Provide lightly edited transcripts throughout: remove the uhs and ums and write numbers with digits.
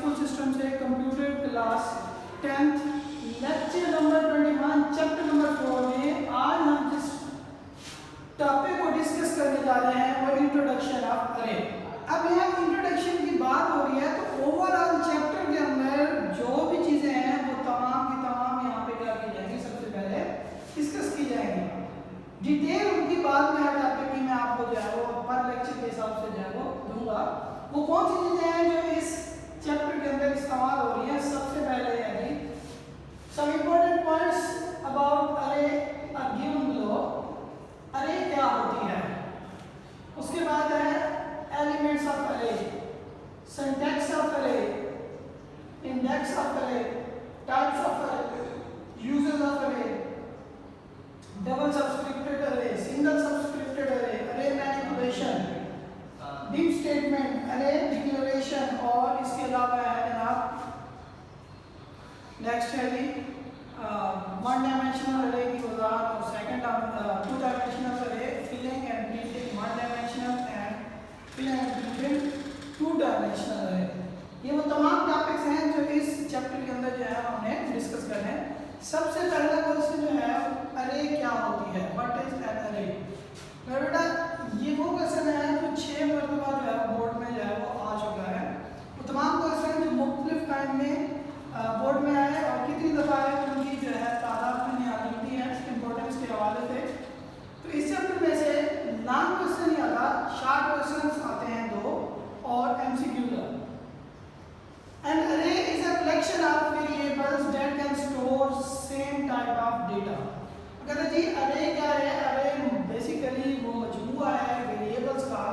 School system से computer class 10th lecture number 21 chapter number 4 में आज हम जिस टॉपिक को डिस्कस करने जा रहे हैं वो इंट्रोडक्शन ऑफ अरे। अब यहाँ इंट्रोडक्शन की बात हो रही है तो ओवरऑल चैप्टर के अंदर जो भी चीज़ें हैं वो तमाम की तमाम यहाँ पे क्या की जाएंगी, सबसे पहले डिस्कस की जाएंगी। डिटेल उनकी बाद में हर टॉपिक की मैं आपको जो है वो पर लेक्चर के हिसाब से जो है वो दूंगा। वो कौन सी चीज़ें हैं जो इस चैप्टर के अंदर इस्तेमाल हो रही है। सबसे पहले है जी some important points about array are given below। array क्या होती है, उसके बाद है elements of array, syntax of array, index of array, types of array, uses of array, double subscripted array, single subscripted array, array manipulation, if statement, array declaration और इसके अलावा है जनाब नेक्स्ट है जी वन डायमेंशनल अरे की वजाहत और सेकंड टू डायमेंशनल अरे, filling and printing one dimensional and filling and printing two dimensional अरे। ये वो तमाम टॉपिक्स हैं जो इस चैप्टर के अंदर जो है हमने डिस्कस करने हैं। सबसे पहला क्वेश्चन जो है अरे क्या होती है, व्हाट इज एन अरे। बेटा ये वो क्वेश्चन है जो 6 मरतबा जो है बोर्ड में जो है वो आ चुका है। वो तमाम क्वेश्चन जो मुख्तलिफ टाइम में बोर्ड में आए और कितनी दफ़ा है उनकी जो है तादाद में नियामती है इम्पोर्टेंस के हवाले से। तो इस चैप्टर में से लॉन्ग क्वेश्चन नहीं आता, शॉर्ट क्वेश्चन आते हैं 2 और एमसीक्यू। एन अरे is a collection of variables that can store same type of data. कहते जी अरे क्या है, अरे बेसिकली वो मजमूआ है वेरिएबल्स का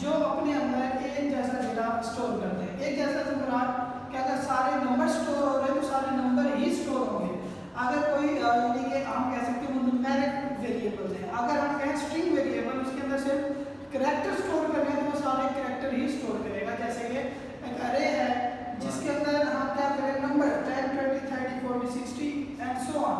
जो अपने अंदर एक जैसा डेटा स्टोर करते हैं। एक जैसा से मुराद क्या, अगर सारे नंबर स्टोर हो रहे हैं तो सारे नंबर ही स्टोर होंगे। अगर कोई यानी कि हम कह सकते हैं न्यूमेरिक वेरिएबल्स हैं, अगर हम कहें स्ट्रिंग वेरिएबल उसके अंदर सिर्फ करैक्टर स्टोर कर रहे हैं तो वो सारे करैक्टर ही स्टोर करेगा। जैसे कि एक अरे है जिसके अंदर हम क्या करें नंबर 10 20 30 40 60 एंड सो ऑन।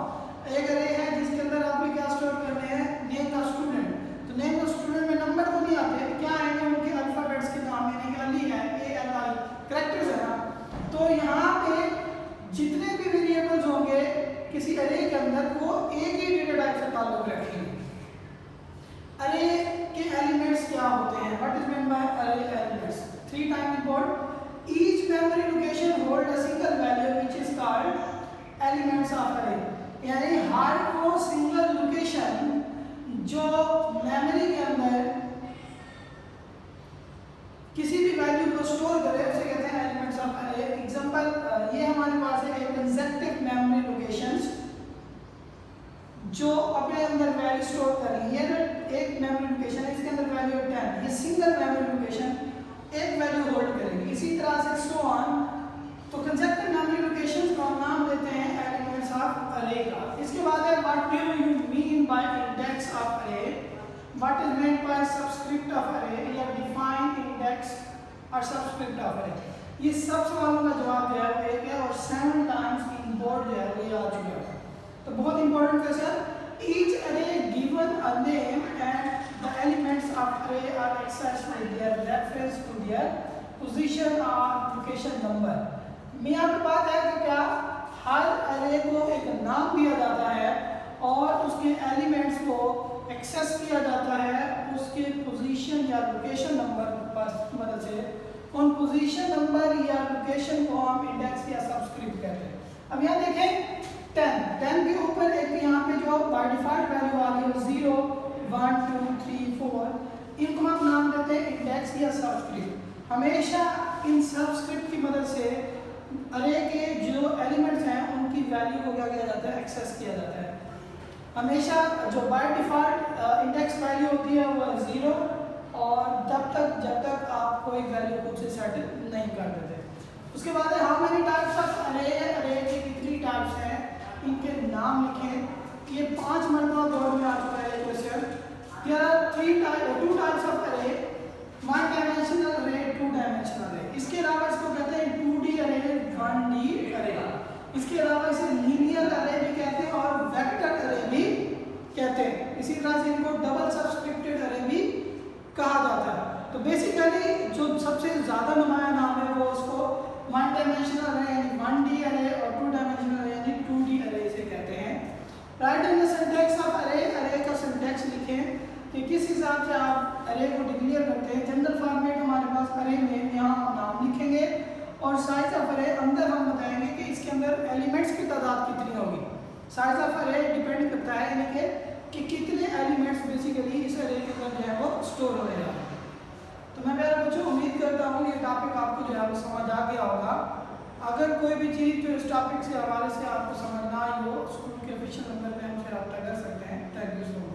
एक अरे है जिसके अंदर आप भी क्या स्टोर करने हैं, नेम ऑफ स्टूडेंट। तो नेम ऑफ स्टूडेंट में नंबर तो नहीं आते, क्या आएंगे उनके अल्फाबेट्स के नाम, यानी कि अली है ALI करैक्टर्स है ना। तो यहाँ पे जितने भी वेरिएबल्स होंगे किसी अरे के अंदर वो एक ही डेटा टाइप से ताल्लुक रखेंगे। अरे के एलिमेंट्स क्या होते हैं, व्हाट इज मीन बाय अरे elements. 3 time report each memory location hold a single value which is called elements of अरे। यानी हर वो सिंगल लोकेशन जो मेमोरी के अंदर किसी भी वैल्यू को स्टोर करे उसे कहते हैं एलिमेंट्स ऑफ अरे। एग्जांपल ये हमारे पास है कंसेप्टिव मेमोरी लोकेशंस जो अपने अंदर वैल्यू स्टोर कर रही है। एक मेमोरी लोकेशन है इसके अंदर वैल्यू 10, ये सिंगल मेमोरी लोकेशन एक वैल्यू होल्ड करेगी। इसी तरह से सो ऑन। तो कंसेप्टिव मेमोरी लोकेशंस को हम नाम देते हैं एलिमेंट्स ऑफ अरे का। इसके बाद है what do you mean by index of अरे, what is meant by subscript of array या define index और subscript of array। ये सब सवालों का जवाब जो है वो एक है और 7 टाइम्स इन बोर्ड जो है वो ये आ चुका है। तो बहुत important question. each array given a name and the elements of array are accessed with their reference to their position or location number। यहाँ पे बात है कि क्या हर array को एक नाम दिया जाता है और उसके एलिमेंट्स को एक्सेस किया जाता है उसके पोजीशन या लोकेशन नंबर की मदद से। उन पोजीशन नंबर या लोकेशन को हम इंडेक्स या सबस्क्रिप्ट कहते हैं। अब यहाँ देखें 10 के ऊपर एक यहाँ पे जो बाय डिफॉल्ट वैल्यू आ गई 0 1 2 3 4, इनको हम नाम देते हैं इंडेक्स या सबस्क्रिप्ट। हमेशा इन सबस्क्रिप्ट की मदद से अरे के जो एलिमेंट्स हैं उनकी वैल्यू को क्या किया जाता है, एक्सेस किया जाता है। हमेशा जो बाय डिफॉल्ट इंडेक्स वैल्यू होती है वो 0 और जब तक आप कोई वैल्यू खुद से सेट नहीं कर देते। उसके बाद है हाउ मेनी टाइप्स ऑफ अरे, अरे के कितनी टाइप्स हैं इनके नाम लिखें। ये 5 मरतबा बोर्ड में आ चुका है question. There are 2 types of अरे, 1 डायमेंशनल अरे 2 डायमेंशनल अरे। इसके अलावा इसको कहते हैं 2D अरे 1D अरे। इसके अलावा इसे लीनियर अरे भी कहते हैं और वेक्टर अरे भी कहते हैं। इसी तरह से इनको डबल सब्सक्रिप्टेड अरे भी कहा जाता है। तो बेसिकली जो सबसे ज़्यादा नुमाया नाम है वो उसको वन डायमेंशनल अरे यानी 1D अरे और टू डायमेंशनल अरे यानी 2D अरे इसे कहते हैं। Right in the syntax of अरे, अरे का सिंटैक्स लिखें कि किस हिसाब से आप अरे को डिक्लेयर करते हैं। जनरल फॉर्मेट हमारे पास अरे में यहाँ हम नाम लिखेंगे और साइज ऑफ अरे अंदर हम बताएंगे कि इसके अंदर एलिमेंट्स की तादाद कितनी होगी। साइज ऑफ अरे डिपेंड करता है यानी कि कितने एलिमेंट्स बेसिकली इस अरे के अंदर जो है वो स्टोर हो रहा है। तो मैं प्यारे बच्चों उम्मीद करता हूँ ये टॉपिक आपको जो है वो समझ आ गया होगा। अगर कोई भी चीज़ जो इस टॉपिक से हवाले से आपको समझ ना आई हो, स्कूल के ऑफिशियल नंबर पे हमसे रब्ता कर सकते हैं। Thank you so much.